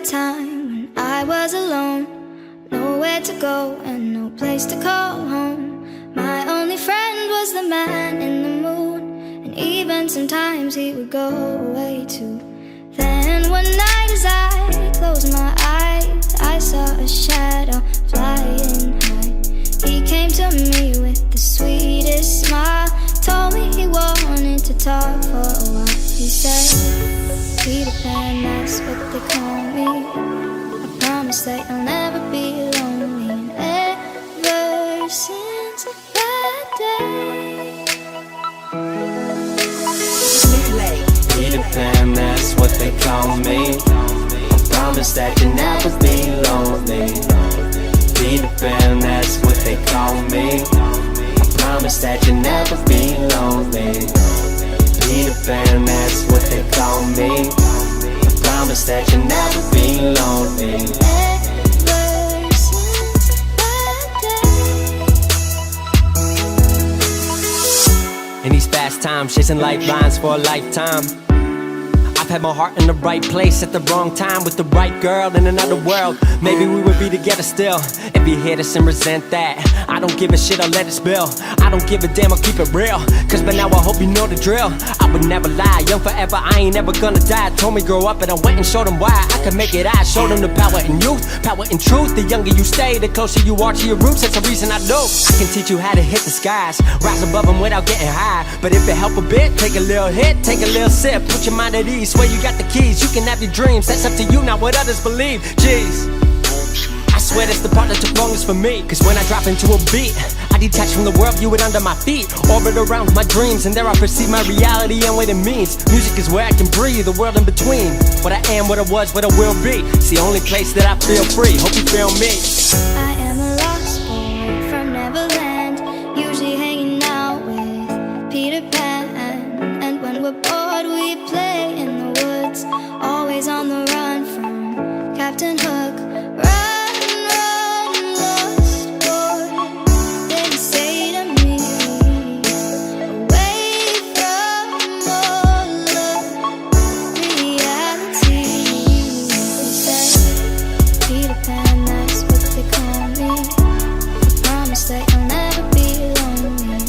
time when I was alone, nowhere to go and no place to call home. My only friend was the man in the moon, and even sometimes he would go away too. Then one night as I closed my eyes, I saw a shadow flying high. He came to me with the sweetest smile, told me he wanted to talk for a while. He said, Peter Pan, that's what they call me. I promise that you'll never be lonely. And ever since that day, Peter Pan, that's what they call me. I promise that you'll never be lonely. Peter Pan, that's what they call me. I promise that you'll never be lonely. Peter Pan, that's what they call me. I promise that you'll never be lonely. ever since that day. In these fast times, chasing lifelines for a lifetime, I've had my heart in the right place at the wrong time with the right girl in another world. Maybe we would be together still. If you hear this and resent that, I don't give a shit, I'll let it spill. I don't give a damn, I'll keep it real, cause by now I hope you know the drill. I would never lie, young forever, I ain't ever gonna die. Told me grow up and I went and showed them why I could make it. I showed them the power in youth, power in truth. The younger you stay, the closer you are to your roots. That's the reason I do. I can teach you how to hit the skies, rise above them without getting high. But if it help a bit, take a little hit, take a little sip, put your mind at ease. Swear you got the keys, you can have your dreams. That's up to you, not what others believe. Jeez, I swear that's the part that took longest for me. Cause when I drop into a beat, I detach from the world, view it under my feet, orbit around my dreams, and there I perceive my reality and what it means. Music is where I can breathe, the world in between. What I am, what I was, what I will be. It's the only place that I feel free. Hope you feel me. I am a lost boy from Neverland, usually hanging out with Peter Pan. And when we're bored we play in the woods, always on the run from Captain Hook. Run, run, lost boy, they say to me, away from all of reality. They say, Peter Pan, that's what they call me. I promise that you'll never be lonely.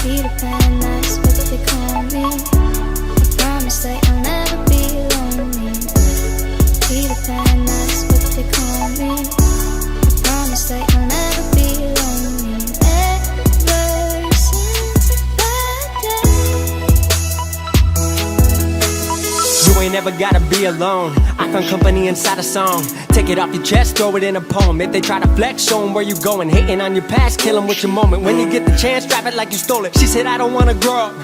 Peter Pan, that's what they call me. I promise that you'll never be lonely. Peter Pan, that's what they call me. I promise that you'll never be lonely. Ever since that day. You ain't never gotta be alone. I found company inside a song. Take it off your chest, throw it in a poem. If they try to flex, show them where you going. Hating on your past, kill them with your moment. When you get the chance, drop it like you stole it. She said I don't wanna grow up,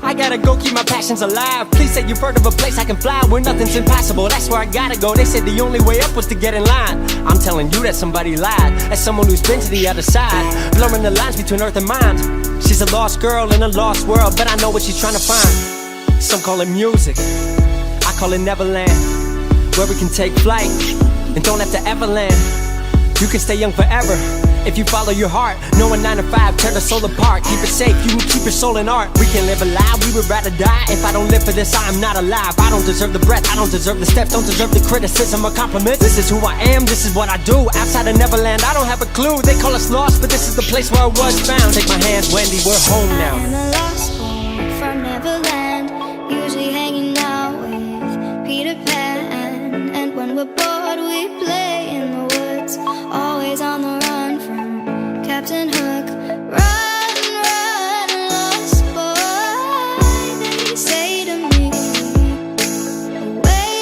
I gotta go keep my passions alive. Please say you've heard of a place I can fly where nothing's impossible. That's where I gotta go. They said the only way up was to get in line. I'm telling you that somebody lied. As someone who's been to the other side, blurring the lines between earth and mind. She's a lost girl in a lost world, but I know what she's trying to find. Some call it music, I call it Neverland, where we can take flight and don't have to ever land. You can stay young forever if you follow your heart. No 9 to 5, tear the soul apart. Keep it safe, you can keep your soul in art. We can live alive, we would rather die. If I don't live for this, I am not alive. I don't deserve the breath, I don't deserve the steps, don't deserve the criticism or compliments. This is who I am, this is what I do. Outside of Neverland, I don't have a clue. They call us lost, but this is the place where I was found. Take my hands, Wendy, we're home now. I am a lost boy from Neverland, usually hanging out with Peter Pan. And when we're bored we play in the woods, always on the run from Captain Hook. Run, run, lost boy, they say to me, away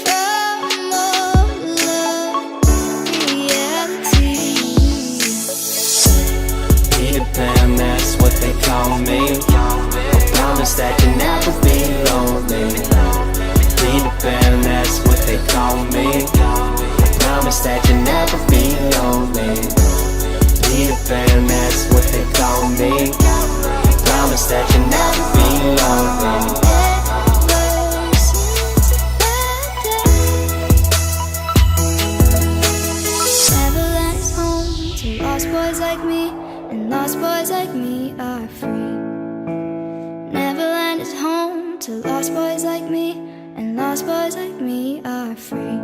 from all of reality. Peter Pan, that's what they call me. I promise that you'll never be lonely. Peter Pan, that's what they call me. I promise that you'll never be lonely. Peter Pan, that's what they call me. I promise that you'll never be lonely. Ever since that day. Neverland is home to lost boys like me, and lost boys like me are free. Neverland is home to lost boys like me, and lost boys like me are free.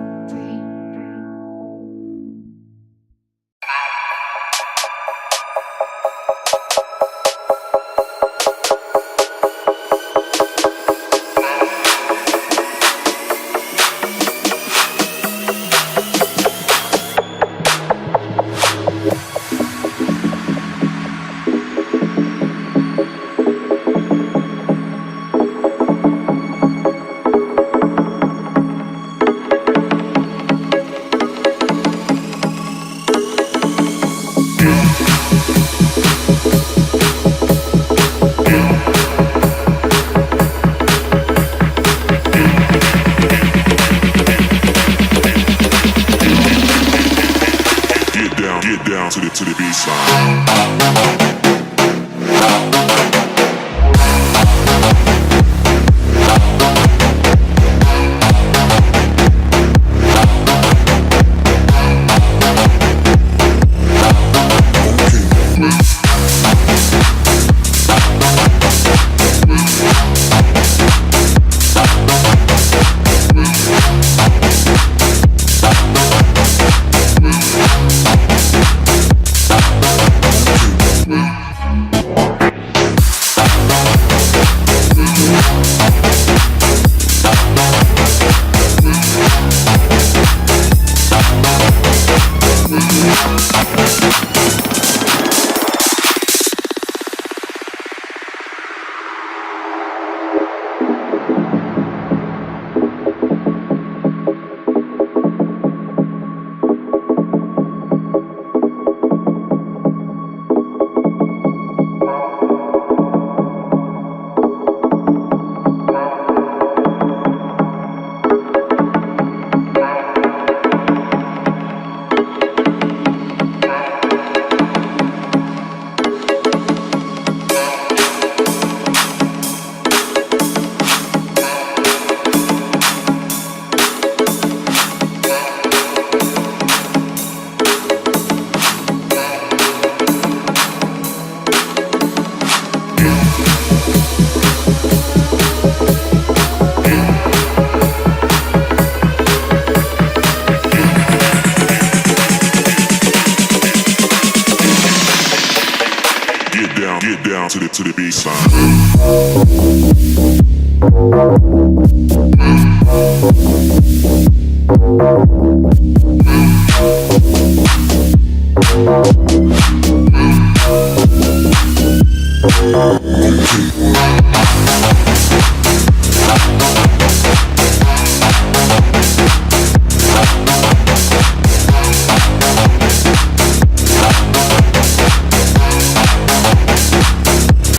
down to the baseline.